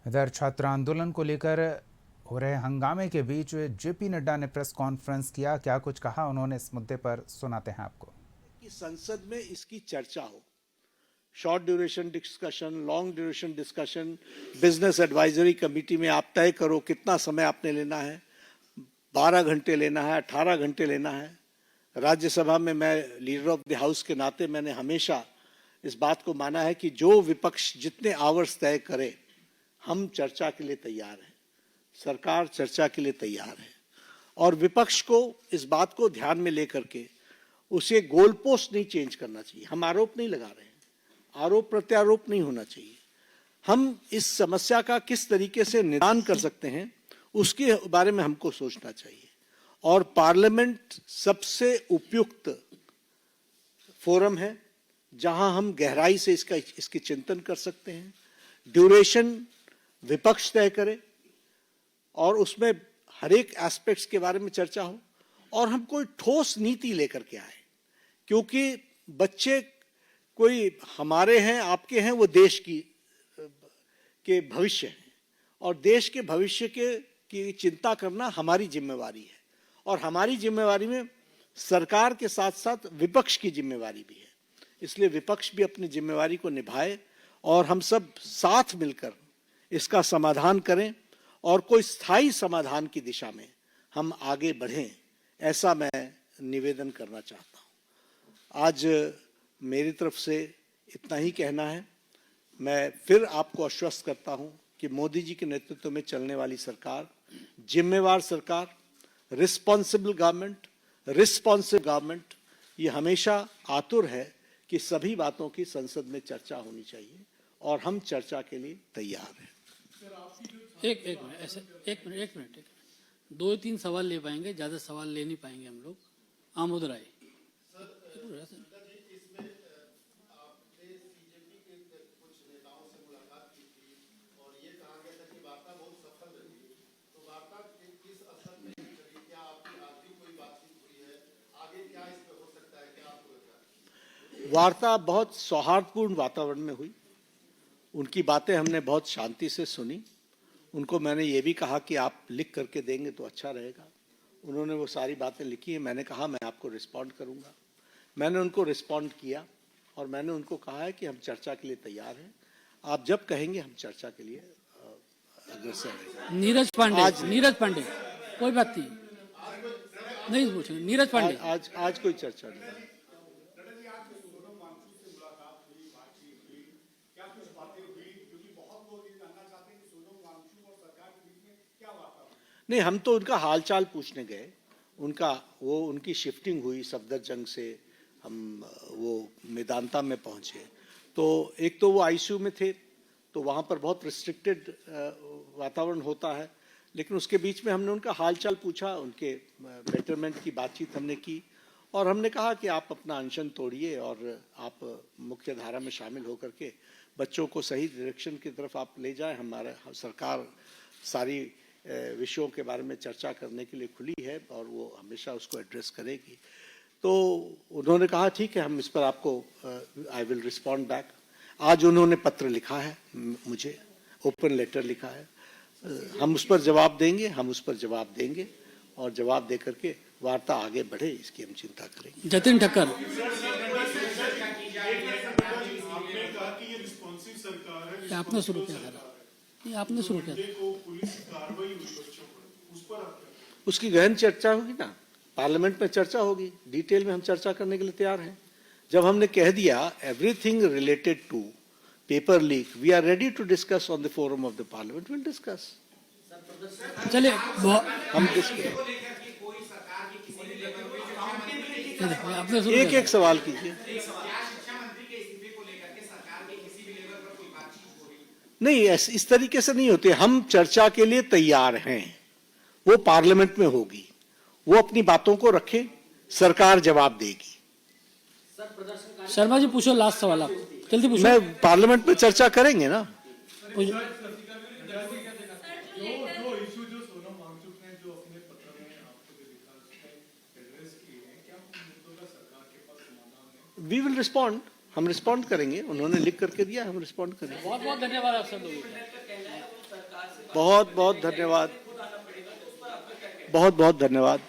इधर छात्र आंदोलन को लेकर हो रहे हंगामे के बीच जेपी नड्डा ने प्रेस कॉन्फ्रेंस किया। क्या कुछ कहा उन्होंने इस मुद्दे पर, सुनाते हैं आपको। कि संसद में इसकी चर्चा हो, short duration discussion, long duration discussion, business advisory committee में आप तय करो कितना समय आपने लेना है, 12 घंटे लेना है, 18 घंटे लेना है। राज्यसभा में मैं लीडर ऑफ द हाउस के नाते मैंने हमेशा इस बात को माना है कि जो विपक्ष जितने आवर्स तय करे, हम चर्चा के लिए तैयार हैं, सरकार चर्चा के लिए तैयार है। और विपक्ष को इस बात को ध्यान में लेकर के उसे गोल पोस्ट नहीं चेंज करना चाहिए। हम आरोप नहीं लगा रहे हैं, आरोप प्रत्यारोप नहीं होना चाहिए। हम इस समस्या का किस तरीके से निदान कर सकते हैं उसके बारे में हमको सोचना चाहिए। और पार्लियामेंट सबसे उपयुक्त फोरम है जहां हम गहराई से इसके चिंतन कर सकते हैं। ड्यूरेशन विपक्ष तय करे और उसमें हर एक एस्पेक्ट्स के बारे में चर्चा हो और हम कोई ठोस नीति लेकर के आए, क्योंकि बच्चे कोई हमारे हैं, आपके हैं, वो देश के भविष्य हैं और देश के भविष्य की चिंता करना हमारी जिम्मेवारी है। और हमारी जिम्मेवारी में सरकार के साथ साथ विपक्ष की जिम्मेवारी भी है। इसलिए विपक्ष भी अपनी जिम्मेवारी को निभाए और हम सब साथ मिलकर इसका समाधान करें और कोई स्थायी समाधान की दिशा में हम आगे बढ़ें, ऐसा मैं निवेदन करना चाहता हूं। आज मेरी तरफ से इतना ही कहना है। मैं फिर आपको आश्वस्त करता हूं कि मोदी जी के नेतृत्व में चलने वाली सरकार जिम्मेवार सरकार, रिस्पॉन्सिबल गवर्नमेंट, ये हमेशा आतुर है कि सभी बातों की संसद में चर्चा होनी चाहिए और हम चर्चा के लिए तैयार हैं। एक मिनट 2-3 सवाल ले पाएंगे, ज्यादा सवाल ले नहीं पाएंगे हम लोग। आमोद राय। वार्ता बहुत सौहार्दपूर्ण वातावरण में हुई। उनकी बातें हमने बहुत शांति से सुनी। उनको मैंने ये भी कहा कि आप लिख करके देंगे तो अच्छा रहेगा। उन्होंने वो सारी बातें लिखी हैं। मैंने कहा मैं आपको रिस्पॉन्ड करूंगा। मैंने उनको रिस्पॉन्ड किया और मैंने उनको कहा है कि हम चर्चा के लिए तैयार हैं। आप जब कहेंगे हम चर्चा के लिए अग्रसर रहेंगे। नीरज पांडे कोई बात नहीं पूछेंगे। नीरज पांडे आज कोई चर्चा नहीं। नहीं, हम तो उनका हालचाल पूछने गए। उनकी शिफ्टिंग हुई सफदरजंग से, हम वो मेदांता में पहुंचे। तो एक तो वो आईसीयू में थे, तो वहाँ पर बहुत रिस्ट्रिक्टेड वातावरण होता है, लेकिन उसके बीच में हमने उनका हालचाल पूछा, उनके बेटरमेंट की बातचीत हमने की और हमने कहा कि आप अपना अनशन तोड़िए और आप मुख्य धारा में शामिल होकर के बच्चों को सही डायरेक्शन की तरफ आप ले जाएं। हमारा सरकार सारी विषयों के बारे में चर्चा करने के लिए खुली है और वो हमेशा उसको एड्रेस करेगी। तो उन्होंने कहा ठीक है, हम इस पर आपको आई विल रिस्पॉन्ड बैक। आज उन्होंने पत्र लिखा है, मुझे ओपन लेटर लिखा है। हम उस पर जवाब देंगे और जवाब दे करके वार्ता आगे बढ़े, इसकी हम चिंता करेंगे। जतिन ठक्कर। आपने शुरू किया उसकी गहन चर्चा होगी ना, पार्लियामेंट में चर्चा होगी, डिटेल में हम चर्चा करने के लिए तैयार हैं। जब हमने कह दिया everything related to paper leak, we are ready to discuss on the forum of the parliament, will discuss. चलिए हम एक सवाल कीजिए। नहीं, इस तरीके से नहीं होते। हम चर्चा के लिए तैयार हैं, वो पार्लियामेंट में होगी, वो अपनी बातों को रखें, सरकार जवाब देगी। शर्मा जी पूछो, लास्ट सवाल आप जल्दी पूछो। मैं पार्लियामेंट में चर्चा करेंगे ना। वी विल रिस्पॉन्ड, हम रिस्पॉन्ड करेंगे। उन्होंने लिख करके दिया, हम रिस्पॉन्ड करेंगे। बहुत बहुत धन्यवाद आप सब लोगों का। बहुत बहुत धन्यवाद, बहुत बहुत धन्यवाद।